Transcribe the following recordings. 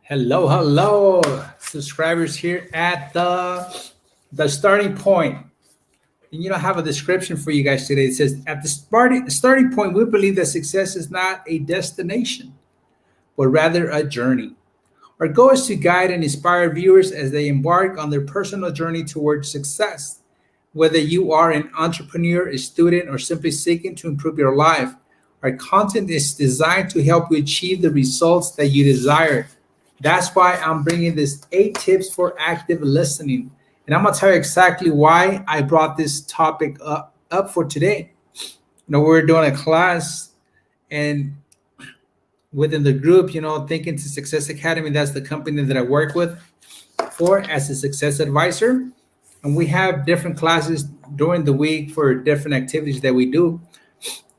Hello, subscribers here at the starting point. And I have a description for you guys today. It says at the starting point, we believe that success is not a destination, but rather a journey. Our goal is to guide and inspire viewers as they embark on their personal journey towards success. Whether you are an entrepreneur, a student, or simply seeking to improve your life, our content is designed to help you achieve the results that you desire. That's why I'm bringing this 8 tips for active listening. And I'm going to tell you exactly why I brought this topic up for today. We're doing a class, and within the group, Thinking to Success Academy, that's the company that I work with for as a success advisor. And we have different classes during the week for different activities that we do.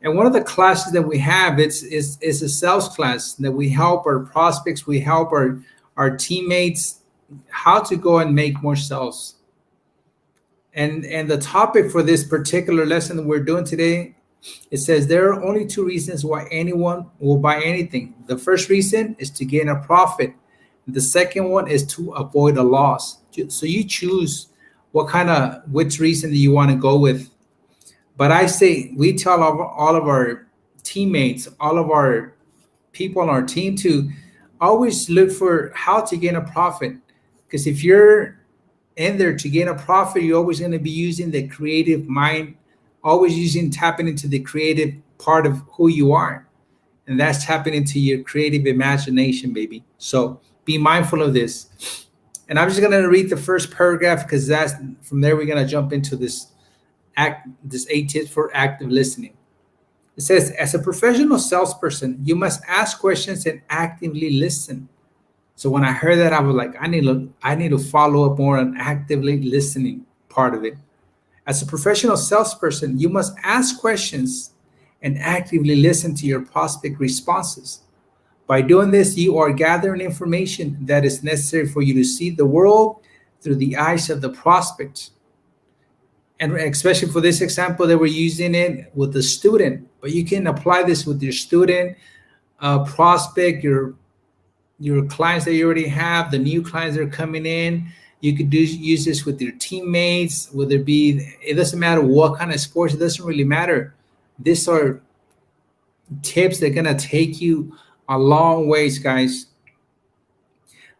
And one of the classes that we have is a sales class that we help our prospects, we help our teammates how to go and make more sales. And the topic for this particular lesson that we're doing today, it says there are only 2 reasons why anyone will buy anything. The first reason is to gain a profit. The second one is to avoid a loss. So you choose which reason do you want to go with. But I say we tell all of our teammates, all of our people on our team to always look for how to gain a profit. Because if you're in there to gain a profit, you're always going to be using the creative mind, always tapping into the creative part of who you are. And that's tapping into your creative imagination, baby. So be mindful of this. And I'm just going to read the first paragraph because that's from there we're going to jump into this 8 tips for active listening. It says, as a professional salesperson, you must ask questions and actively listen. So when I heard that, I was like, I need to follow up more on actively listening part of it. As a professional salesperson, you must ask questions and actively listen to your prospect responses. By doing this, you are gathering information that is necessary for you to see the world through the eyes of the prospect. And especially for this example that we're using it with the student, but you can apply this with your student, prospect, your clients that you already have, the new clients that are coming in. You could use this with your teammates, it doesn't matter what kind of sports, it doesn't really matter. These are tips that are gonna take you a long ways, guys.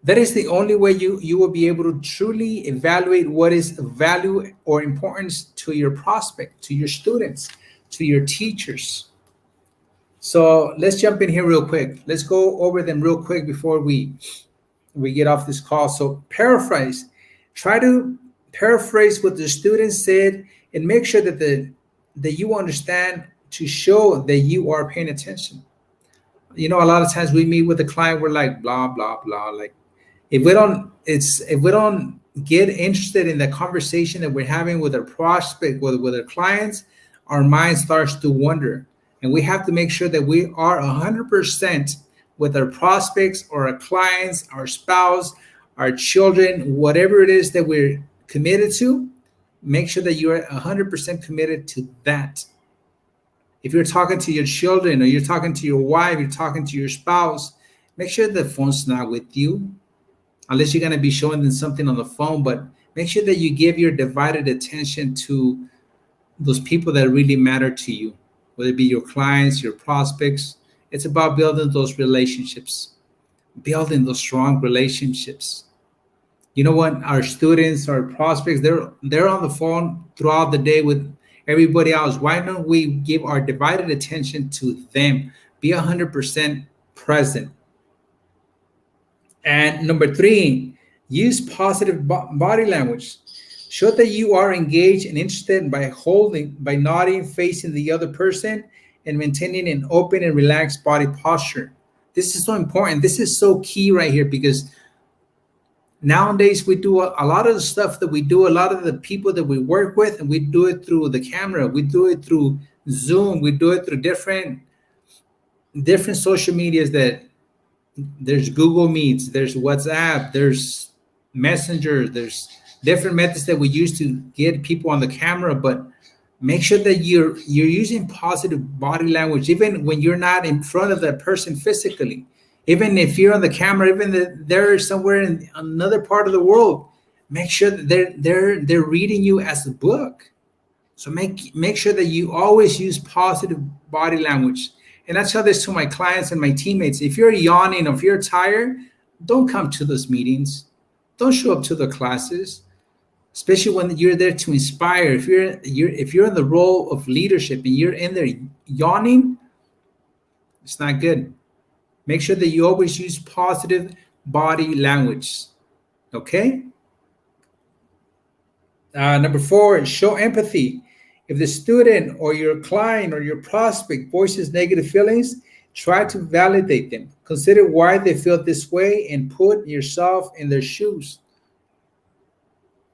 That is the only way you will be able to truly evaluate what is of value or importance to your prospect, to your students, to your teachers. So let's jump in here real quick. Let's go over them real quick before we get off this call. So paraphrase. Try to paraphrase what the student said and make sure that you understand to show that you are paying attention. A lot of times we meet with a client, we're like blah blah blah. Like if we don't get interested in the conversation that we're having with our prospect, with our clients, our mind starts to wander. And we have to make sure that we are 100% with our prospects or our clients, our spouse, our children, whatever it is that we're committed to. Make sure that you're 100% committed to that. If you're talking to your children or you're talking to your wife, you're talking to your spouse, make sure the phone's not with you, unless you're going to be showing them something on the phone. But make sure that you give your divided attention to those people that really matter to you, whether it be your clients, your prospects. It's about building those relationships, building those strong relationships. You know what? Our students, our prospects, they're on the phone throughout the day with everybody else. Why don't we give our divided attention to them? Be 100% present. And number 3, use positive body language. Show that you are engaged and interested by nodding, facing the other person, and maintaining an open and relaxed body posture. This is so important. This is so key right here, because nowadays we do a lot of the stuff that we do, a lot of the people that we work with, and we do it through the camera. We do it through Zoom. We do it through different social medias. That there's Google Meets, there's WhatsApp, there's Messenger, there's different methods that we use to get people on the camera. But make sure that you're using positive body language, even when you're not in front of that person physically. Even if you're on the camera, even that they're somewhere in another part of the world, make sure that they're reading you as a book. So make sure that you always use positive body language. And I tell this to my clients and my teammates. If you're yawning or if you're tired, don't come to those meetings. Don't show up to the classes, especially when you're there to inspire. If you're in the role of leadership and you're in there yawning, it's not good. Make sure that you always use positive body language. Okay? Number 4, show empathy. If the student or your client or your prospect voices negative feelings, try to validate them. Consider why they feel this way and put yourself in their shoes.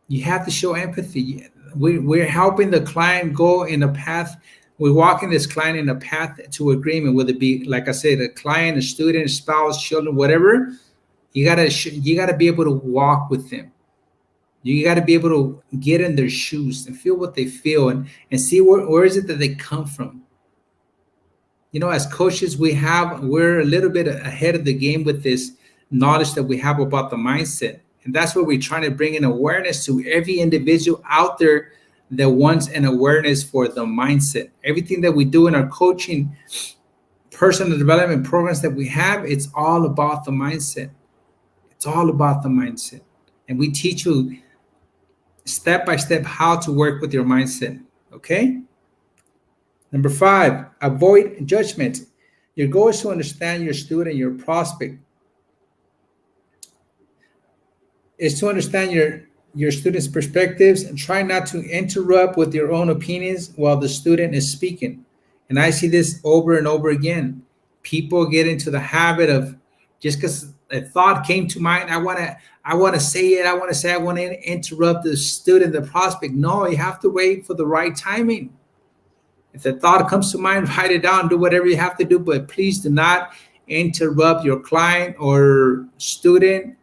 You have to show empathy. We're helping the client go in a path. We're walking this client in a path to agreement, whether it be, like I said, a client, a student, a spouse, children, whatever. You gotta be able to walk with them. You got to be able to get in their shoes and feel what they feel, and see where is it that they come from. As coaches, we're a little bit ahead of the game with this knowledge that we have about the mindset. And that's what we're trying to bring in awareness to every individual out there that wants an awareness for the mindset. Everything that we do in our coaching, personal development programs that we have, it's all about the mindset. It's all about the mindset. And we teach you step by step how to work with your mindset. Okay? Number 5, avoid judgment. Your goal is to understand your student, your prospect. Is to understand your students' perspectives and try not to interrupt with your own opinions while the student is speaking. And I see this over and over again. People get into the habit of, just because a thought came to mind, I want to say it. I want to interrupt the student, the prospect. No, you have to wait for the right timing. If the thought comes to mind, write it down, do whatever you have to do, but please do not interrupt your client or student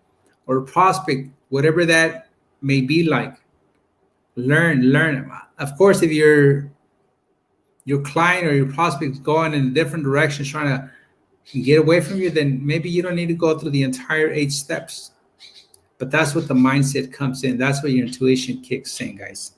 or prospect, whatever that may be like. Learn. Of course, if your client or your prospect is going in a different direction, trying to get away from you, then maybe you don't need to go through the entire 8 steps. But that's what the mindset comes in. That's where your intuition kicks in, guys.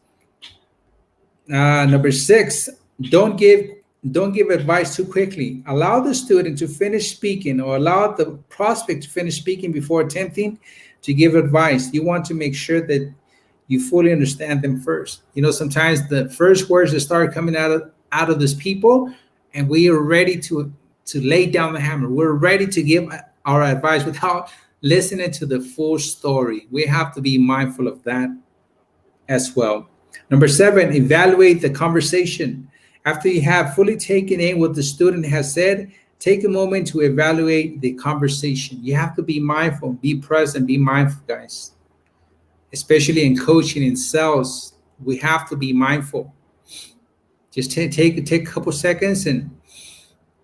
Number 6, don't give advice too quickly. Allow the student to finish speaking, or allow the prospect to finish speaking before attempting to give advice. You want to make sure that you fully understand them first. Sometimes the first words that start coming out of these people, and we are ready to lay down the hammer. We're ready to give our advice without listening to the full story. We have to be mindful of that as well. Number 7, evaluate the conversation. After you have fully taken in what the student has said, take a moment to evaluate the conversation. You have to be mindful, be present, be mindful, guys. Especially in coaching, in sales, we have to be mindful. Just take a couple seconds and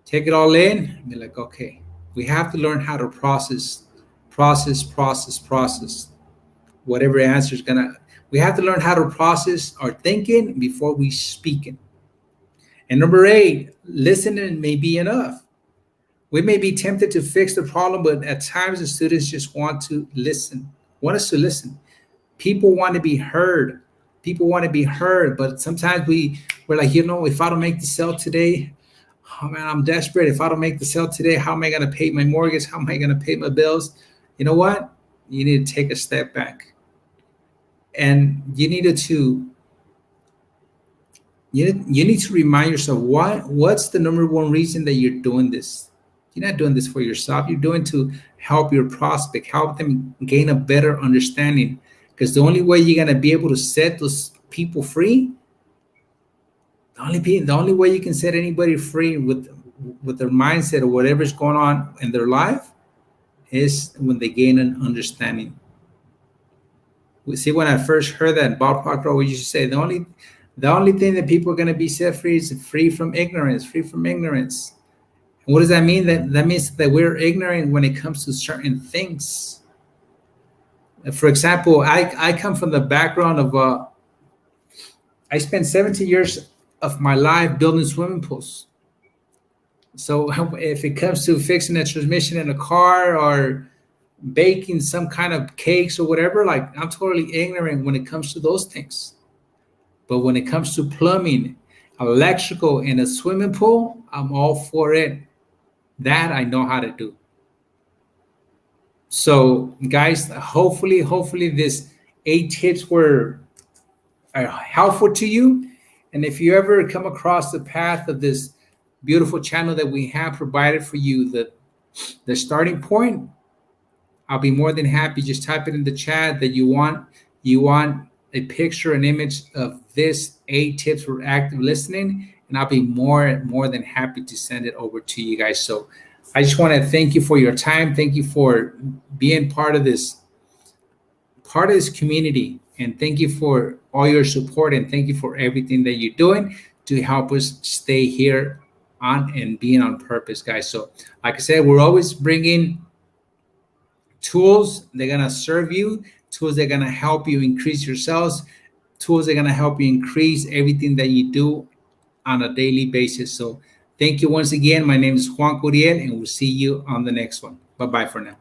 take it all in and be like, okay, we have to learn how to process whatever answer is we have to learn how to process our thinking before we speak it. And number 8, listening may be enough. We may be tempted to fix the problem, but at times the students just want us to listen. People want to be heard. But sometimes we're like, if I don't make the sale today, oh man, I'm desperate. If I don't make the sale today, how am I going to pay my mortgage? How am I going to pay my bills? You know what? You need to take a step back. And you need to remind yourself, what's the number one reason that you're doing this? You're not doing this for yourself. You're doing to help your prospect, help them gain a better understanding. Because the only way you're going to be able to set those people free, the only way you can set anybody free with their mindset or whatever's going on in their life is when they gain an understanding. We see, when I first heard that, Bob Proctor always used to say, the only thing that people are going to be set free is free from ignorance. And what does that mean? That means that we're ignorant when it comes to certain things. For example, I come from the background of, I spent 17 years of my life building swimming pools. So if it comes to fixing a transmission in a car or baking some kind of cakes or whatever, like I'm totally ignorant when it comes to those things. But when it comes to plumbing, electrical, in a swimming pool, I'm all for it. That I know how to do. So, guys, hopefully, these 8 tips were are helpful to you. And if you ever come across the path of this beautiful channel that we have provided for you, the starting point, I'll be more than happy. Just type it in the chat that you want a picture, an image of this 8 tips for active listening, and I'll be more than happy to send it over to you guys. So I just want to thank you for your time. Thank you for being part of this community, and thank you for all your support, and thank you for everything that you're doing to help us stay here on and being on purpose, guys. So like I said, we're always bringing tools they're going to serve you, tools that are going to help you increase your sales, tools that are going to help you increase everything that you do on a daily basis. So thank you once again. My name is Juan Curiel, and we'll see you on the next one. Bye bye for now.